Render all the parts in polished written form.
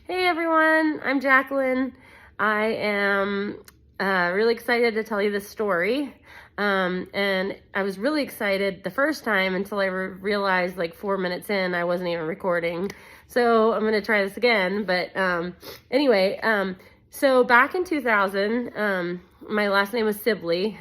Hey everyone, I'm Jacqueline. I am really excited to tell you this story. And I was really excited the first time until I realized like 4 minutes in I wasn't even recording. So I'm going to try this again. But anyway, so back in 2000, my last name was Sibley.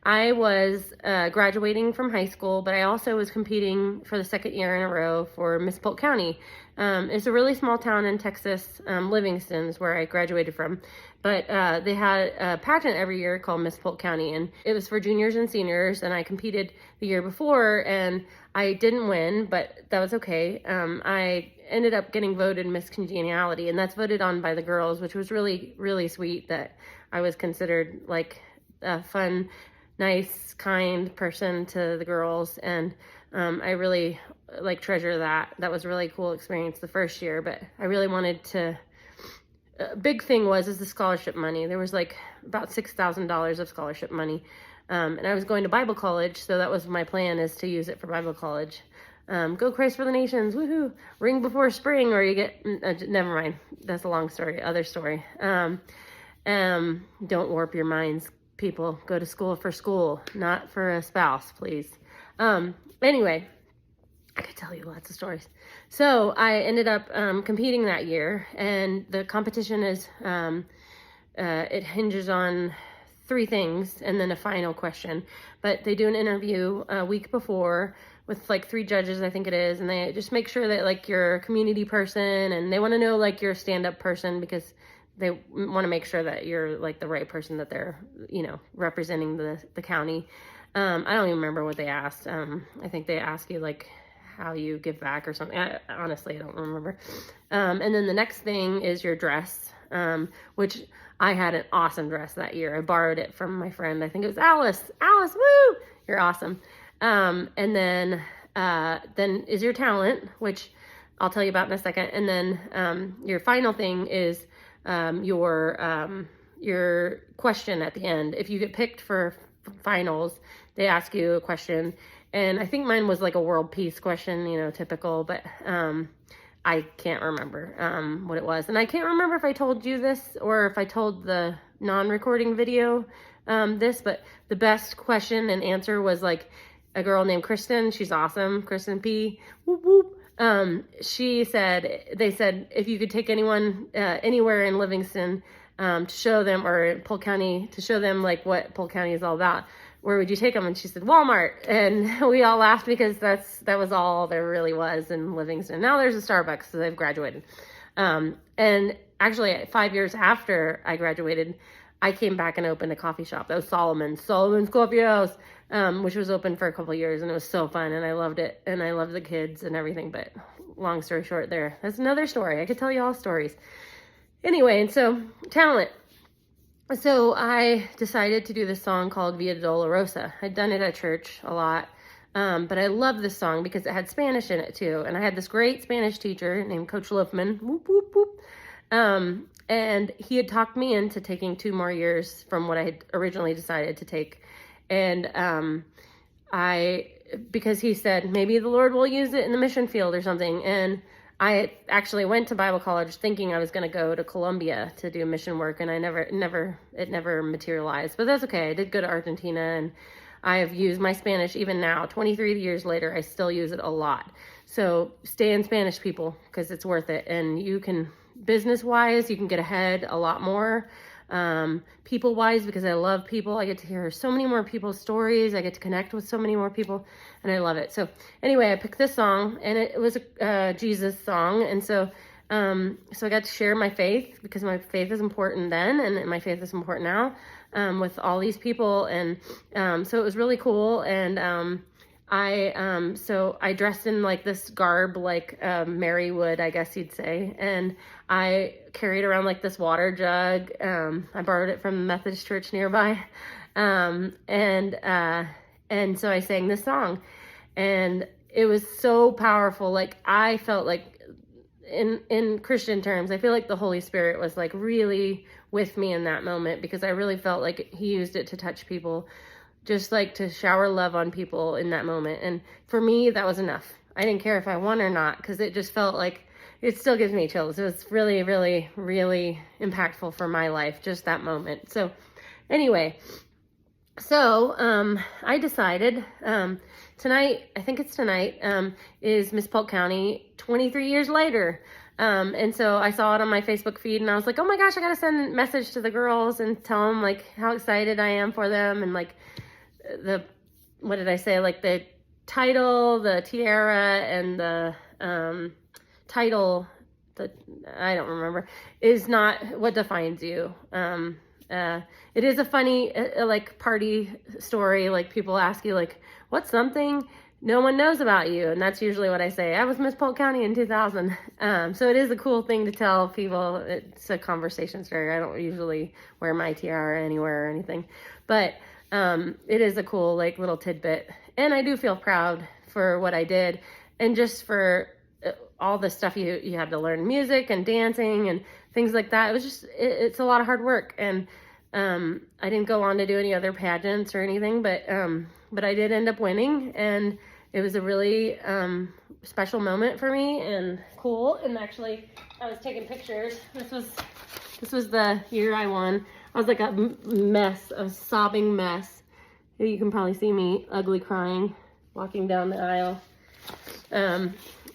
I was graduating from high school, but I also was competing for the second year in a row for Miss Polk County. It's a really small town in Texas, Livingston's where I graduated from. But they had a pageant every year called Miss Polk County, and it was for juniors and seniors, and I competed the year before, and I didn't win, but that was okay. I ended up getting voted Miss Congeniality, and that's voted on by the girls, which was really, really sweet that I was considered like a fun, nice, kind person to the girls, and I really like treasure that. That was a really cool experience the first year, but I really wanted to, big thing is the scholarship money. There was like about $6,000 of scholarship money, and I was going to Bible college, so that was my plan, is to use it for Bible college. Go Christ for the nations, woohoo, ring before spring, or you get, never mind, that's a long story, other story. Don't warp your minds, people. Go to school, not for a spouse, please. Anyway, I could tell you lots of stories. So I ended up competing that year, and the competition is, it hinges on 3 things and then a final question. But they do an interview a week before with like 3 judges, I think it is, and they just make sure that like you're a community person, and they want to know like you're a stand-up person, because they want to make sure that you're like the right person, that they're, representing the county. I don't even remember what they asked. I think they ask you like how you give back or something. Honestly, I don't remember. And then the next thing is your dress, which I had an awesome dress that year. I borrowed it from my friend. I think it was Alice. Alice, woo! You're awesome. And then is your talent, which I'll tell you about in a second. And then your final thing is your question at the end. If you get picked for finals, they ask you a question, and I think mine was like a world peace question, typical, but I can't remember what it was, and I can't remember if I told you this or if I told the non-recording video this, but the best question and answer was like a girl named Kristen. She's awesome, Kristen P. Whoop whoop. They said if you could take anyone anywhere in Livingston to show them, or Polk County, to show them like what Polk County is all about, where would you take them? And she said Walmart, and we all laughed because that was all there really was in Livingston. Now there's a Starbucks, so they've graduated. And actually 5 years after I graduated, I came back and opened a coffee shop. That was Solomon's Coffee House, which was open for a couple of years, and it was so fun, and I loved it, and I loved the kids and everything. But long story short, that's another story. I could tell you all stories. Anyway, and so talent. So I decided to do this song called Via Dolorosa. I'd done it at church a lot, but I love this song because it had Spanish in it too. And I had this great Spanish teacher named Coach Loafman, whoop, whoop, whoop. And he had talked me into taking 2 more years from what I had originally decided to take. And because he said, maybe the Lord will use it in the mission field or something. And I actually went to Bible college thinking I was going to go to Colombia to do mission work, and it never materialized, but that's okay. I did go to Argentina, and I have used my Spanish even now, 23 years later, I still use it a lot. So stay in Spanish, people, because it's worth it. And you can, business-wise, you can get ahead a lot more. People-wise, because I love people. I get to hear so many more people's stories. I get to connect with so many more people, and I love it. So anyway, I picked this song, and it was a Jesus song, and so I got to share my faith, because my faith is important then, and my faith is important now, with all these people, and so it was really cool. And so I dressed in like this garb, like Mary would, I guess you'd say, and I carried around like this water jug. I borrowed it from the Methodist church nearby, and so I sang this song, and it was so powerful. Like I felt like, in Christian terms, I feel like the Holy Spirit was like really with me in that moment, because I really felt like he used it to touch people, just like to shower love on people in that moment. And for me, that was enough. I didn't care if I won or not, because it just felt like it still gives me chills. It was really, really, really impactful for my life, just that moment. So anyway, so I decided tonight, I think it's tonight, is Miss Polk County 23 years later. And so I saw it on my Facebook feed and I was like, oh my gosh, I gotta send a message to the girls and tell them like how excited I am for them. And like what did I say? Like the title, the tiara, and the title, I don't remember, is not what defines you. It is a funny, like party story. Like people ask you like, what's something no one knows about you? And that's usually what I say. I was Miss Polk County in 2000. So it is a cool thing to tell people. It's a conversation starter. I don't usually wear my tiara anywhere or anything, but it is a cool like little tidbit. And I do feel proud for what I did and just for all the stuff you had to learn, music and dancing and things like that. It was just, it's a lot of hard work. And I didn't go on to do any other pageants or anything, but I did end up winning, and it was a really special moment for me and cool. And actually, I was taking pictures. This was the year I won. I was like a mess, a sobbing mess. You can probably see me ugly crying, walking down the aisle.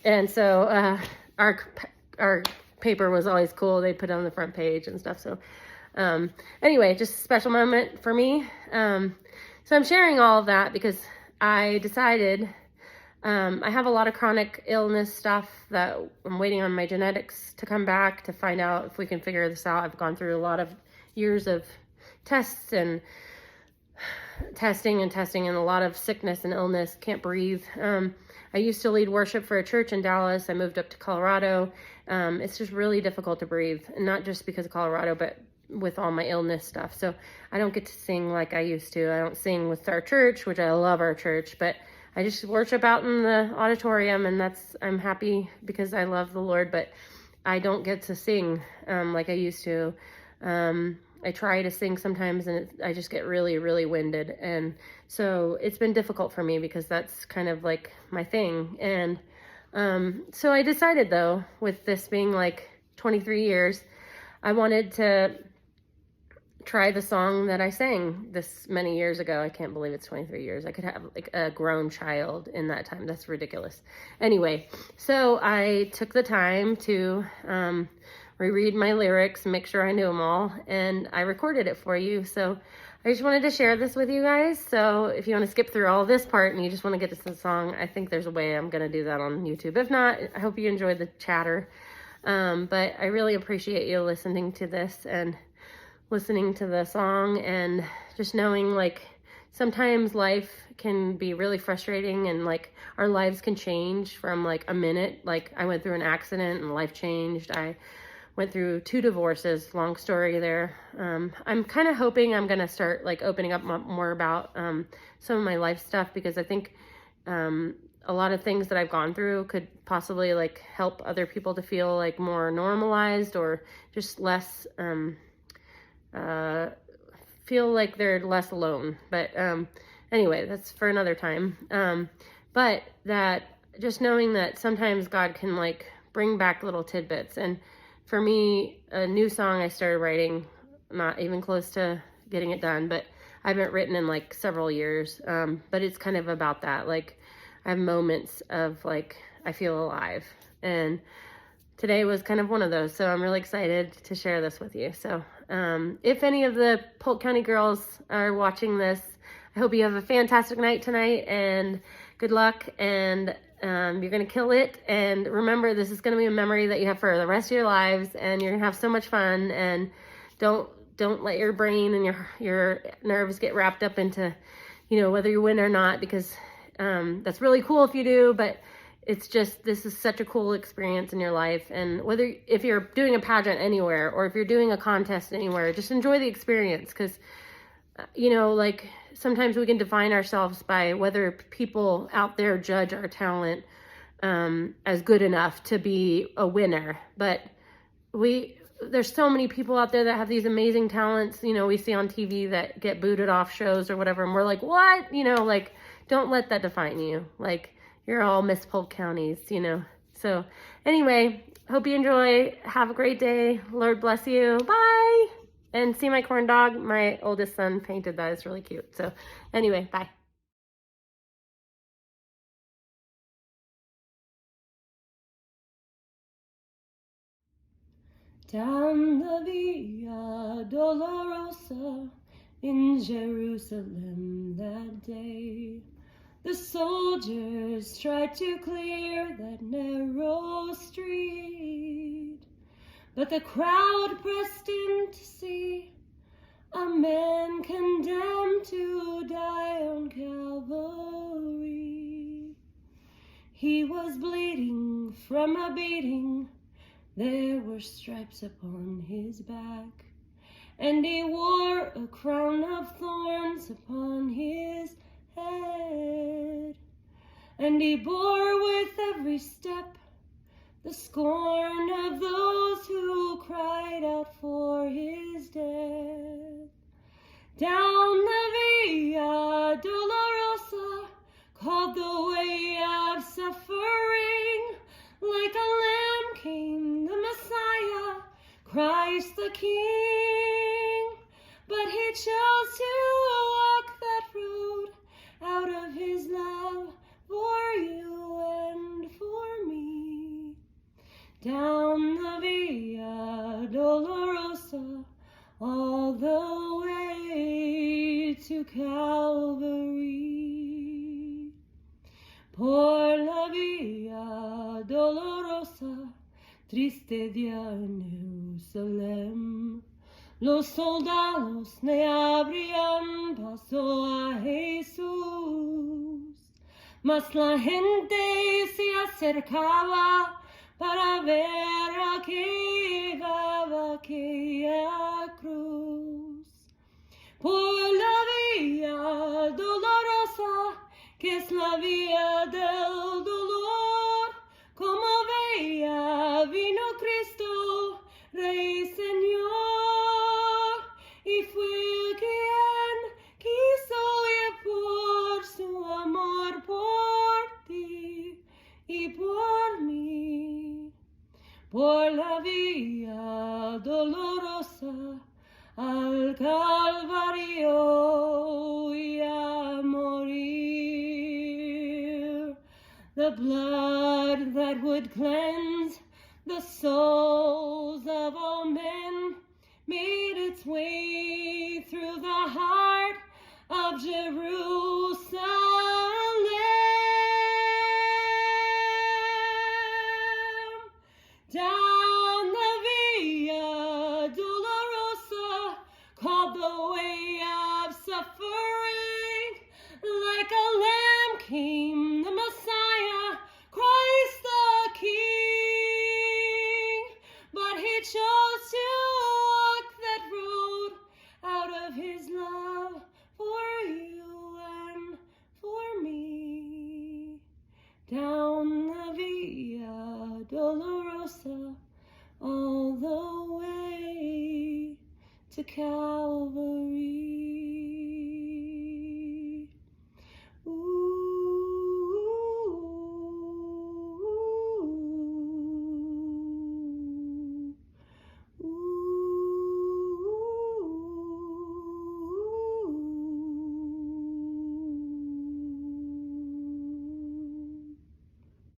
And so our paper was always cool. They put it on the front page and stuff. So anyway, just a special moment for me. So I'm sharing all of that because I decided I have a lot of chronic illness stuff that I'm waiting on my genetics to come back to find out if we can figure this out. I've gone through a lot of years of tests and testing and a lot of sickness and illness, can't breathe. I used to lead worship for a church in Dallas. I moved up to Colorado. It's just really difficult to breathe, and not just because of Colorado, but with all my illness stuff. So I don't get to sing like I used to. I don't sing with our church, which I love our church, but I just worship out in the auditorium, and I'm happy because I love the Lord, but I don't get to sing like I used to. I try to sing sometimes and I just get really, really winded. And so it's been difficult for me because that's kind of like my thing. And so I decided though, with this being like 23 years, I wanted to try the song that I sang this many years ago. I can't believe it's 23 years. I could have like a grown child in that time. That's ridiculous. Anyway, so I took the time to reread my lyrics, make sure I knew them all, and I recorded it for you. So I just wanted to share this with you guys. So if you want to skip through all this part and you just want to get to the song, I think there's a way I'm going to do that on YouTube. If not, I hope you enjoyed the chatter. But I really appreciate you listening to this and listening to the song, and just knowing like sometimes life can be really frustrating, and like our lives can change from like a minute. Like I went through an accident and life changed. I went through 2 divorces, long story there. I'm kind of hoping I'm going to start like opening up more about some of my life stuff, because I think a lot of things that I've gone through could possibly like help other people to feel like more normalized, or just less, feel like they're less alone. But anyway, that's for another time. But that just knowing that sometimes God can like bring back little tidbits. And for me, a new song I started writing, not even close to getting it done, but I haven't written in like several years. But it's kind of about that. Like I have moments of like, I feel alive, and today was kind of one of those. So I'm really excited to share this with you. So if any of the Polk County girls are watching this, I hope you have a fantastic night tonight, and good luck, and you're going to kill it. And remember, this is going to be a memory that you have for the rest of your lives, and you're going to have so much fun. And don't let your brain and your nerves get wrapped up into, you know, whether you win or not, because that's really cool if you do, but it's just, this is such a cool experience in your life. And if you're doing a pageant anywhere, or if you're doing a contest anywhere, just enjoy the experience. Because, you know, like sometimes we can define ourselves by whether people out there judge our talent as good enough to be a winner. But there's so many people out there that have these amazing talents, you know, we see on TV that get booted off shows or whatever. And we're like, what? You know, like, don't let that define you. Like, you're all Miss Polk Counties, you know, So anyway, hope you enjoy. Have a great day. Lord bless you. Bye. And see my corn dog. My oldest son painted that. It's really cute. So anyway, bye. Down the Via Dolorosa in Jerusalem that day, the soldiers tried to clear that narrow street, but the crowd pressed in to see a man condemned to die on Calvary. He was bleeding from a beating. There were stripes upon his back, and he wore a crown of thorns upon his head. And he bore with every step the scorn of those who cried out for his death. Down the Via Dolorosa, called the way of suffering, like a lamb came the Messiah, Christ the King. But he chose to walk that road out of his love for you and for me. Down the Via Dolorosa, all the way to Calvary. Por la Via Dolorosa, triste día en Jerusalén, los soldados le abrían paso a Jesús, mas la gente se acercaba para ver a que llevaba aquella cruz. Por la Via Dolorosa, que es la vía del dolor, como veía vino Cristo, Rey Señor, y fue quien quiso ir por su amor por ti y por mí. Por la Vía Dolorosa al Calvario y a morir. The blood that would cleanse the souls of all men made its way through the heart of Jerusalem. Down the Via Dolorosa, called the way of suffering, like a lamb came the Messiah, Christ the King. But he chose to walk that road out of his love for you and for me. Down the Via Dolorosa, all the way to Calvary.